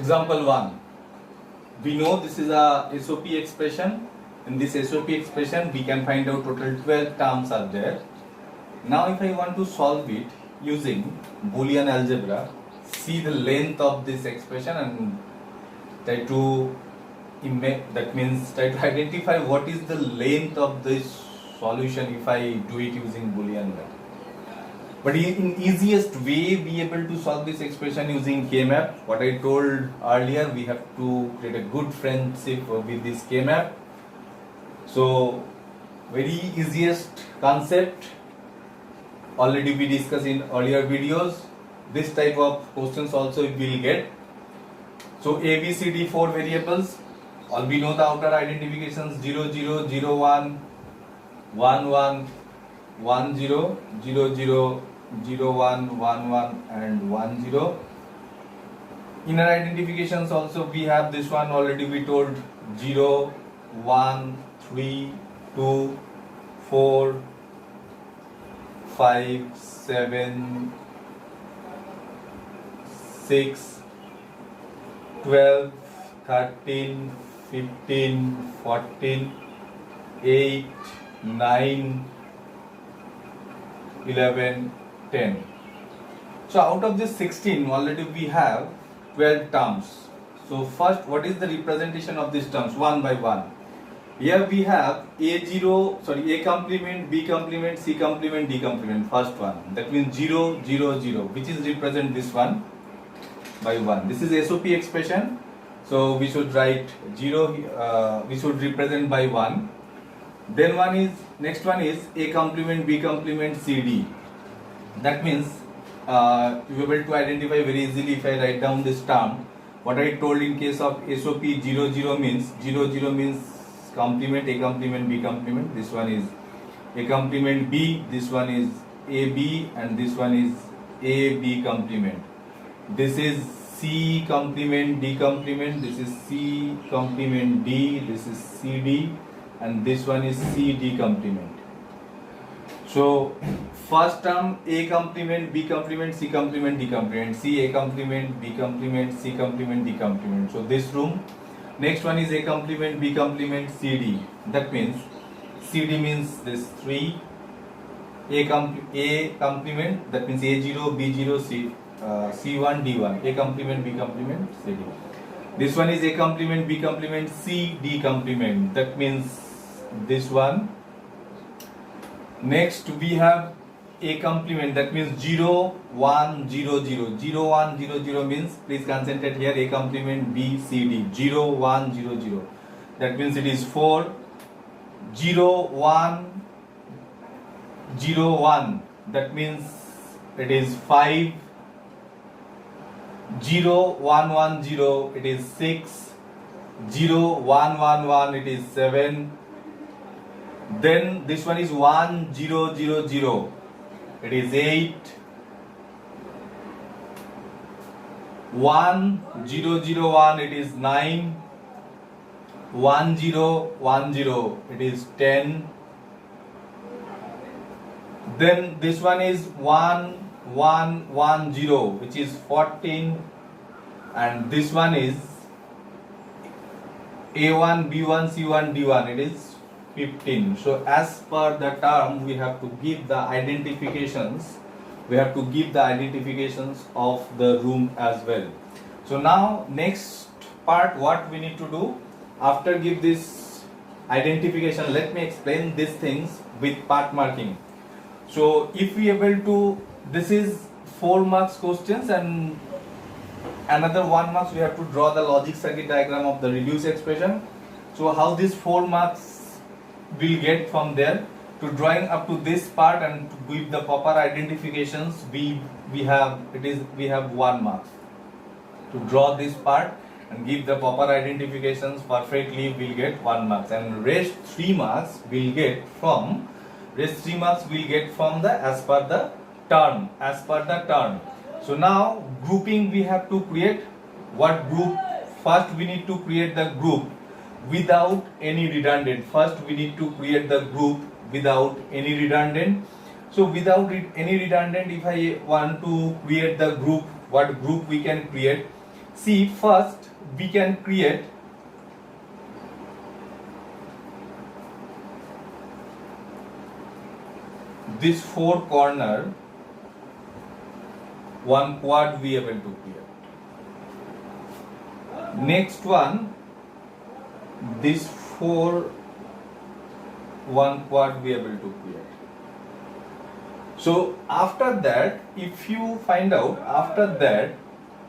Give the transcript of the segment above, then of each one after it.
Example 1. We know this is a SOP expression. In this SOP expression, we can find out total 12 terms are there. Now if I want to solve it using Boolean algebra, see the length of this expression and try to try to identify what is the length of this solution if I do it using Boolean method. But in easiest way, be able to solve this expression using K-map. What I told earlier, we have to create a good friendship with this K-map. So, very easiest concept. Already we discussed in earlier videos. This type of questions also we will get. So, A, B, C, D, 4 variables. All we know the outer identifications 0, 0, 0, 1, 1, 1, 1, 0, 0, 0, 0, 1, 1, 1 and 1, 0. Inner identifications also we have this one already we told 0, 1, 3, 2, 4, 5, 7, 6, 12, 13, 15, 14, 8, 9, 11, 10. So out of this 16 already we have 12 terms. So first, what is the representation of these terms one by one? Here we have A complement, B complement, C complement, D complement, first one. That means 0, 0, 0, which is represent this one by 1. This is SOP expression. So we should write 0, we should represent by 1. Then next one is A complement, B complement, C, D. That means you will be able to identify very easily if I write down this term. What I told in case of SOP 0, 0 means complement, A complement, B complement. This one is A complement B, this one is AB and this one is AB complement. This is C complement, D complement, this is C complement D, this is CD and this one is CD complement. So first term A complement, B complement, C complement, D complement, C A complement, B complement, C complement, D complement. So this room. Next one is A complement, B complement, CD. That means CD means this 3. A complement, that means A0, B0, C1, D1. A complement, B complement, CD. This one is A complement, B complement, C, D complement. That means this one. Next we have A complement, that means 0, 1, 0, 0. 0, 1, 0, 0 means, please concentrate here, A complement B, C, D. 0, 1, 0, 0. That means it is 4. 0, 1, 0, 1. That means it is 5. 0, 1, 1, 0. It is 6. 0, 1, 1, 1. It is 7. Then this one is 1, 0, 0, 0. It is 8. 1, 0, 0, 1. It is 9. 1, 0, 1, 0. It is 10. Then this one is 1, 1, 1, 0, which is 14. And this one is A1, B1, C1, D1. It is 15. So as per the term, we have to give the identifications. We have to give the identifications of the room as well. So now next part, what we need to do after give this identification, let me explain these things with part marking. So if we able to, this is 4 marks questions and another 1 marks we have to draw the logic circuit diagram of the reduced expression. So how this 4 marks will get from there to drawing up to this part and to give the proper identifications, we have 1 mark to draw this part and give the proper identifications perfectly. Will get 1 marks and rest 3 marks will get from the as per the term. So now grouping we have to create. What group? First we need to create the group without any redundant. First we need to create the group without any redundant. So without any redundant, if I want to create the group, what group we can create? See, first we can create this four corner one quad we able to create. Next one, this four one quad we able to create. So after that, if you find out, after that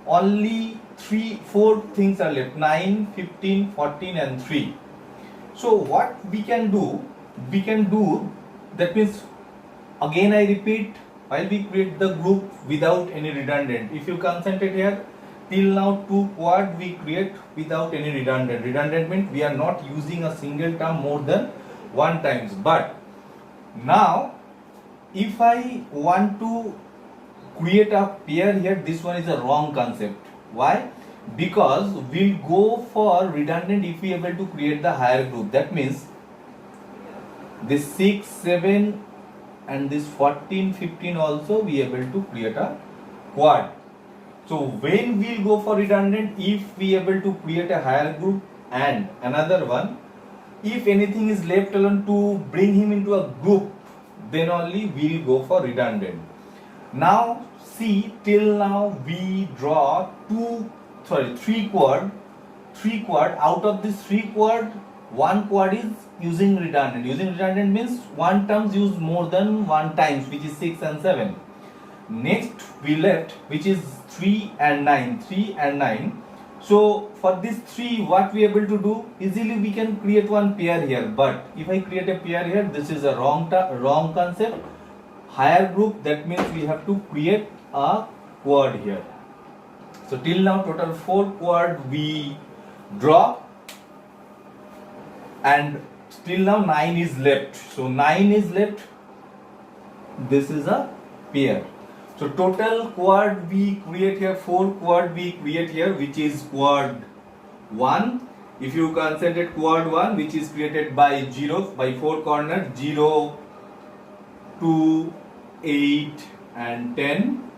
only 4 things are left: 9, 15, 14 and 3. So what we can do, that means, again I repeat, while we create the group without any redundant, if you concentrate here, till now 2 quad we create without any redundant. Redundant means we are not using a single term more than 1 times. But now if I want to create a pair here, this one is a wrong concept. Why? Because we'll go for redundant if we are able to create the higher group. That means this 6, 7 and this 14, 15 also we are able to create a quad. So when we'll go for redundant, if we are able to create a higher group, and another one, if anything is left alone to bring him into a group, then only we'll go for redundant. Now see, till now we draw 3 quad. Out of this 3 quad, 1 quad is using redundant. Using redundant means one terms used more than 1 times, which is 6 and 7. Next we left, which is 3 and 9. So for this 3, what we are able to do, easily we can create one pair here. But if I create a pair here, this is a wrong concept. Higher group, that means we have to create a quad here. So till now total 4 quad we draw, and till now 9 is left. So 9 is left. This is a pair. So total quad we create here, 4 quad we create here, which is quad 1. If you consider quad 1, which is created by 4 corners, 0, 2, 8 and 10.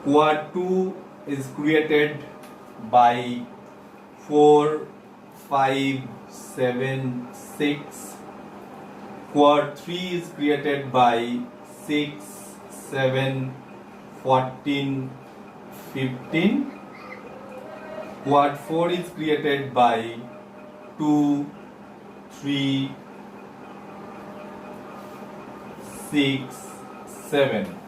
Quad 2 is created by 4, 5, 7, 6. Quad 3 is created by 6, 7, 14, 15. Quad 4 is created by 2, 3, 6, 7.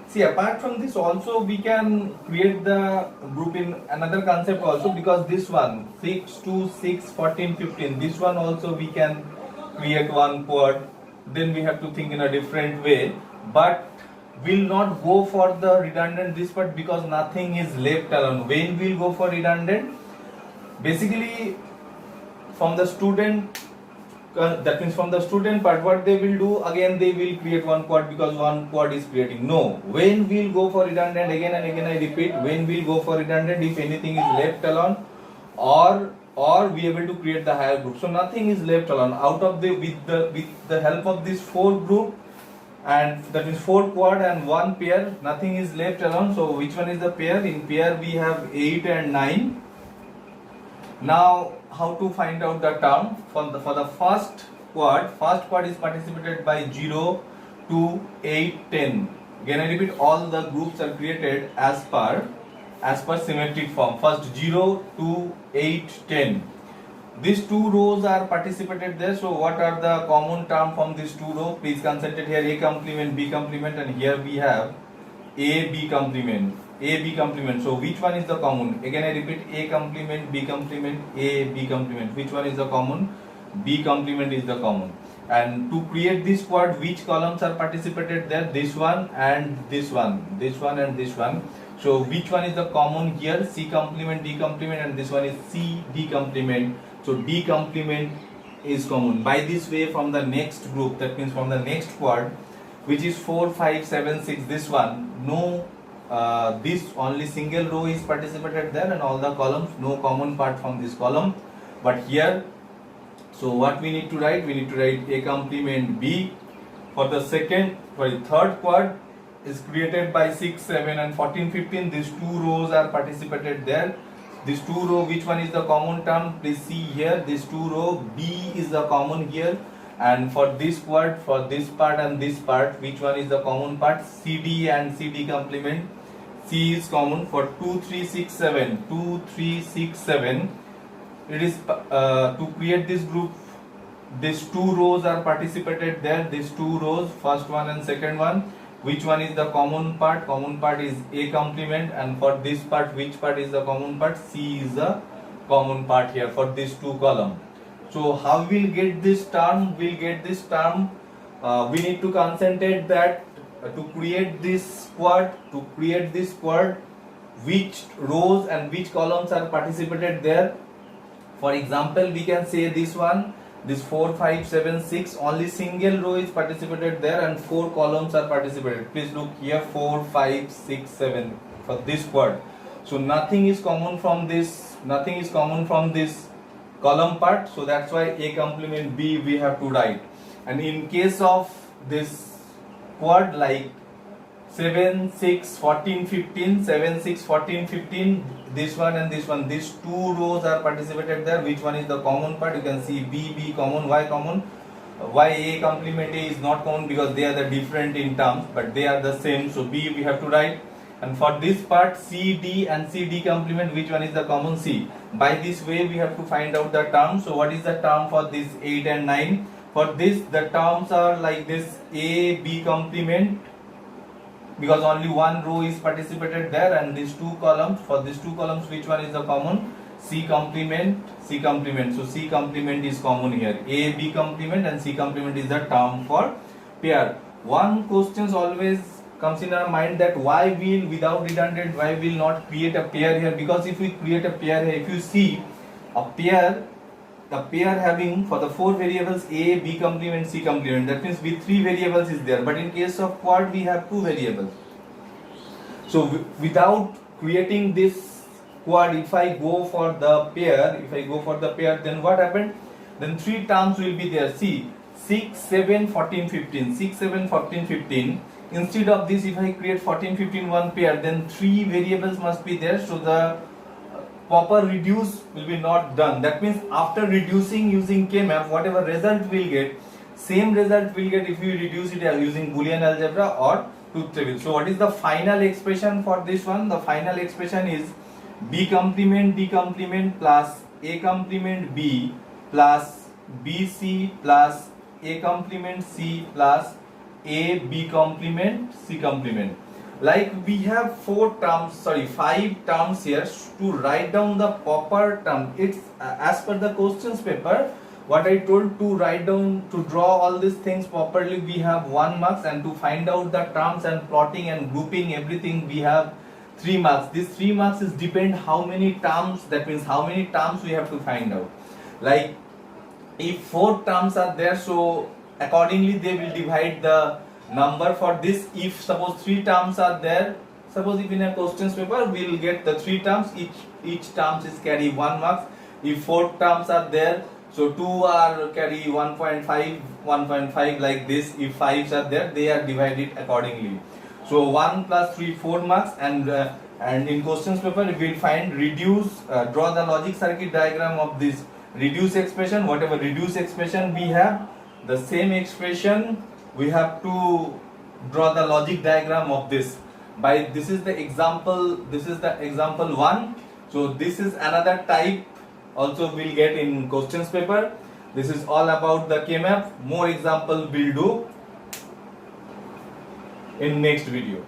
See, apart from this also we can create the group in another concept also, because this one 6, 2, 6, 14, 15, this one also we can create one quad. Then we have to think in a different way, but will not go for the redundant this part because nothing is left alone. When we'll go for redundant, basically from the student, that means from the student part, what they will do, again they will create one quad because one quad is creating. No, when we'll go for redundant, again and again I repeat, when we'll go for redundant, if anything is left alone, or we able to create the higher group. So nothing is left alone. Out of with the help of this 4 group, and that means 4 quad and 1 pair, nothing is left alone. So which one is the pair? In pair we have 8 and 9. Now how to find out the term? For the first quad is participated by 0, 2, 8, 10. Again I repeat, all the groups are created as per symmetric form. First 0, 2, 8, 10. These 2 rows are participated there. So what are the common term from these 2 rows? Please concentrate here. A complement, B complement, and here we have A, B complement. A, B complement. So which one is the common? Again I repeat, A complement, B complement, A, B complement. Which one is the common? B complement is the common. And to create this quad, which columns are participated there? This one and this one. This one and this one. So which one is the common here? C complement, D complement, and this one is C, D complement. So D complement is common. By this way, from the next group, that means from the next quad, which is 4, 5, 7, 6, this one, no, this only single row is participated there, and all the columns, no common part from this column. But here, so what we need to write? We need to write A complement B. For the third quad, is created by 6, 7 and 14, 15. These two rows are participated there. These two row, which one is the common term? Please see here, this two row, B is the common here. And for this quad, for this part and this part, which one is the common part? CD and CD complement. C is common for 2, 3, 6, 7. 2, 3, 6, 7. It is to create this group. These two rows are participated there. These two rows, first one and second one. Which one is the common part? Common part is A complement, and for this part, which part is the common part? C is the common part here for these two columns. So how we'll get this term? We'll get this term. We need to concentrate that to create this quad. To create this quad, which rows and which columns are participated there? For example, we can say this one. This 4, 5, 7, 6, only single row is participated there and 4 columns are participated. Please look here, 4, 5, 6, 7 for this quad. So nothing is common from this, nothing is common from this column part. So that's why A complement B we have to write. And in case of this quad like 7, 6, 14, 15, 7, 6, 14, 15, this one and this one, these two rows are participated there. Which one is the common part? You can see B, B common, Y common. Why A complement A is not common? Because they are the different in terms, but they are the same. So B we have to write. And for this part, C, D and C, D complement, which one is the common? C. By this way, we have to find out the term. So what is the term for this 8 and 9? For this, the terms are like this: A, B complement, because only one row is participated there, and these two columns, for these two columns, which one is the common? C complement, C complement. So C complement is common here. A, B complement and C complement is the term for pair. One question always comes in our mind, that why will, without redundant, why will not create a pair here? Because if we create a pair here, if you see a pair, the pair having for the 4 variables A, B complement, C complement, that means with 3 variables is there, but in case of quad we have 2 variables. So without creating this quad, if I go for the pair, then what happened? Then 3 terms will be there. See, 6, 7, 14, 15, 6, 7, 14, 15. Instead of this, if I create 14, 15 one pair, then 3 variables must be there, so the proper reduce will be not done. That means after reducing using K-map, whatever result we'll get, same result we'll get if we reduce it using Boolean algebra or truth table. So what is the final expression for this one? The final expression is B complement D complement plus A complement B plus BC plus A complement C plus A B complement C complement. Like we have 5 terms here. To write down the proper term, it's as per the questions paper, what I told, to write down, to draw all these things properly, we have 1 marks, and to find out the terms and plotting and grouping everything, we have 3 marks. This 3 marks is depend how many terms, that means how many terms we have to find out. Like if 4 terms are there, so accordingly they will divide the number for this. If suppose 3 terms are there, suppose if in a questions paper we will get the 3 terms, each terms is carry 1 marks. If 4 terms are there, so 2 are carry 1.5 like this. If 5s are there, they are divided accordingly. So 1 plus 3, 4 marks. And in questions paper we will find reduce, draw the logic circuit diagram of this reduce expression. Whatever reduce expression we have, the same expression we have to draw the logic diagram of this. By this is the example 1. So this is another type also we'll get in questions paper. This is all about the K-map. More example we'll do in next video.